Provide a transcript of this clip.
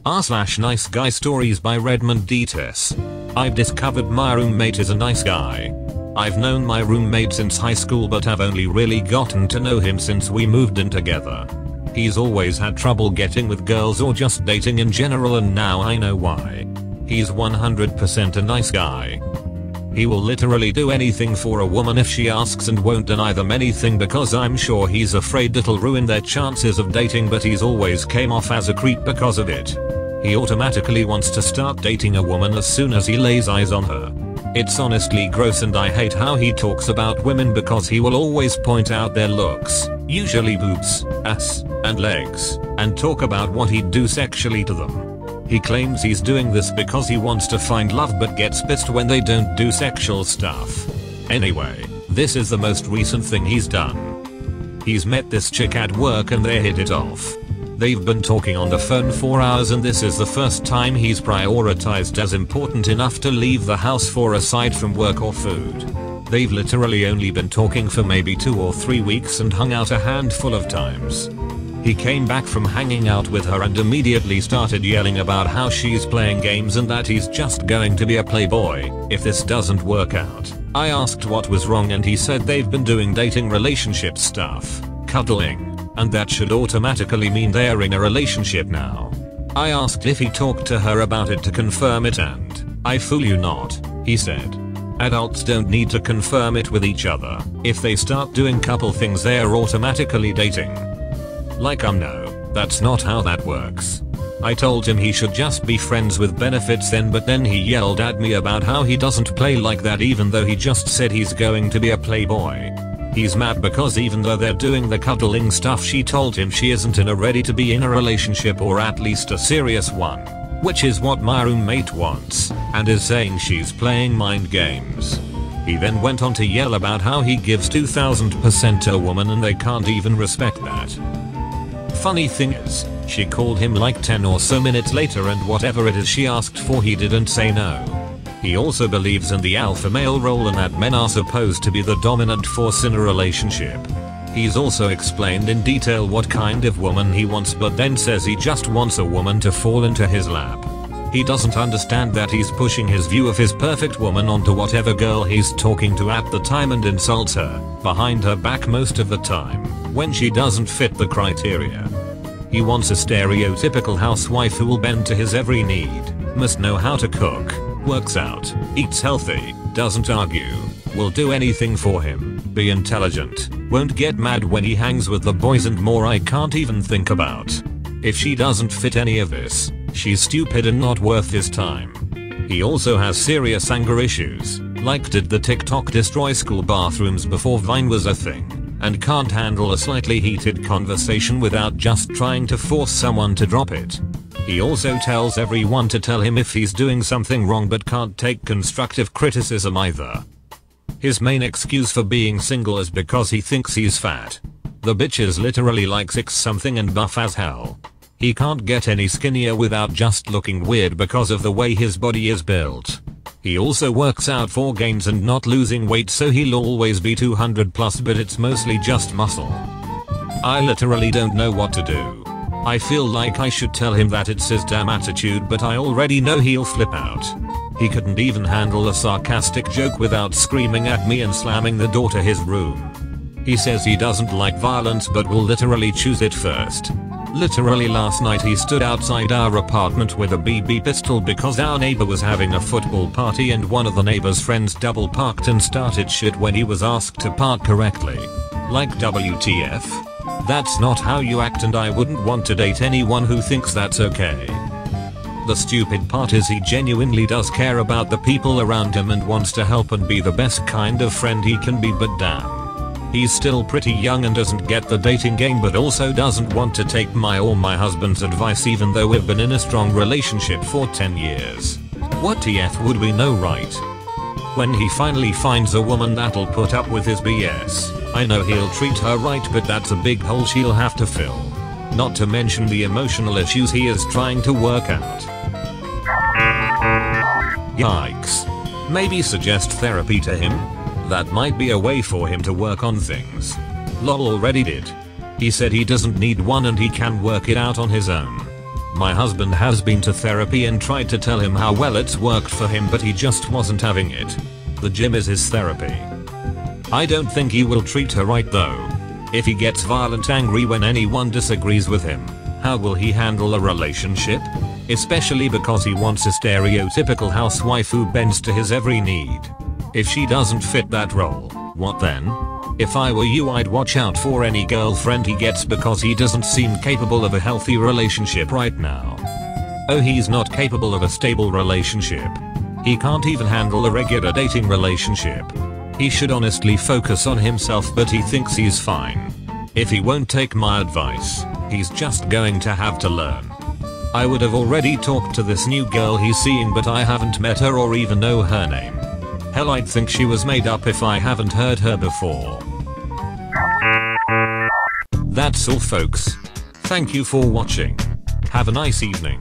r/nice guy stories by Redmond Dtes. I've discovered my roommate is a nice guy. I've known my roommate since high school but have only really gotten to know him since we moved in together. He's always had trouble getting with girls or just dating in general, and now I know why. He's 100% a nice guy. He will literally do anything for a woman if she asks and won't deny them anything because I'm sure he's afraid it'll ruin their chances of dating, but he's always came off as a creep because of it. He automatically wants to start dating a woman as soon as he lays eyes on her. It's honestly gross, and I hate how he talks about women because he will always point out their looks, usually boobs, ass, and legs, and talk about what he'd do sexually to them. He claims he's doing this because he wants to find love but gets pissed when they don't do sexual stuff. Anyway, this is the most recent thing he's done. He's met this chick at work and they hit it off. They've been talking on the phone for hours, and this is the first time he's prioritized as important enough to leave the house for aside from work or food. They've literally only been talking for maybe 2 or 3 weeks and hung out a handful of times. He came back from hanging out with her and immediately started yelling about how she's playing games and that he's just going to be a playboy if this doesn't work out. I asked what was wrong and he said they've been doing dating relationship stuff, cuddling, and that should automatically mean they're in a relationship now. I asked if he talked to her about it to confirm it, and I fool you not, he said. Adults don't need to confirm it with each other. If they start doing couple things, they're automatically dating. Like no, that's not how that works. I told him he should just be friends with benefits then, but then he yelled at me about how he doesn't play like that even though he just said he's going to be a playboy. He's mad because even though they're doing the cuddling stuff, she told him she isn't ready to be in a relationship, or at least a serious one, which is what my roommate wants, and is saying she's playing mind games. He then went on to yell about how he gives 2000% to a woman and they can't even respect that. Funny thing is, she called him like 10 or so minutes later and whatever it is she asked for he didn't say no. He also believes in the alpha male role and that men are supposed to be the dominant force in a relationship. He's also explained in detail what kind of woman he wants, but then says he just wants a woman to fall into his lap. He doesn't understand that he's pushing his view of his perfect woman onto whatever girl he's talking to at the time and insults her behind her back most of the time when she doesn't fit the criteria. He wants a stereotypical housewife who will bend to his every need, must know how to cook, works out, eats healthy, doesn't argue, will do anything for him, be intelligent, won't get mad when he hangs with the boys, and more I can't even think about. If she doesn't fit any of this, she's stupid and not worth his time. He also has serious anger issues, like did the TikTok destroy school bathrooms before Vine was a thing, and can't handle a slightly heated conversation without just trying to force someone to drop it. He also tells everyone to tell him if he's doing something wrong but can't take constructive criticism either. His main excuse for being single is because he thinks he's fat. The bitch is literally like 6 something and buff as hell. He can't get any skinnier without just looking weird because of the way his body is built. He also works out for gains and not losing weight, so he'll always be 200 plus, but it's mostly just muscle. I literally don't know what to do. I feel like I should tell him that it's his damn attitude, but I already know he'll flip out. He couldn't even handle a sarcastic joke without screaming at me and slamming the door to his room. He says he doesn't like violence but will literally choose it first. Literally last night he stood outside our apartment with a BB pistol because our neighbor was having a football party and one of the neighbor's friends double parked and started shit when he was asked to park correctly. Like WTF? That's not how you act, and I wouldn't want to date anyone who thinks that's okay. The stupid part is he genuinely does care about the people around him and wants to help and be the best kind of friend he can be, but damn. He's still pretty young and doesn't get the dating game, but also doesn't want to take my or my husband's advice even though we've been in a strong relationship for 10 years. What TF would we know, right? When he finally finds a woman that'll put up with his BS, I know he'll treat her right, but that's a big hole she'll have to fill. Not to mention the emotional issues he is trying to work out. Yikes. Maybe suggest therapy to him? That might be a way for him to work on things. Lol, already did. He said he doesn't need one and he can work it out on his own. My husband has been to therapy and tried to tell him how well it's worked for him, but he just wasn't having it. The gym is his therapy. I don't think he will treat her right though. If he gets violent angry when anyone disagrees with him, how will he handle a relationship? Especially because he wants a stereotypical housewife who bends to his every need. If she doesn't fit that role, what then? If I were you, I'd watch out for any girlfriend he gets because he doesn't seem capable of a healthy relationship right now. Oh, he's not capable of a stable relationship. He can't even handle a regular dating relationship. He should honestly focus on himself, but he thinks he's fine. If he won't take my advice, he's just going to have to learn. I would have already talked to this new girl he's seeing, but I haven't met her or even know her name. Hell, I'd think she was made up if I haven't heard her before. That's all folks. Thank you for watching. Have a nice evening.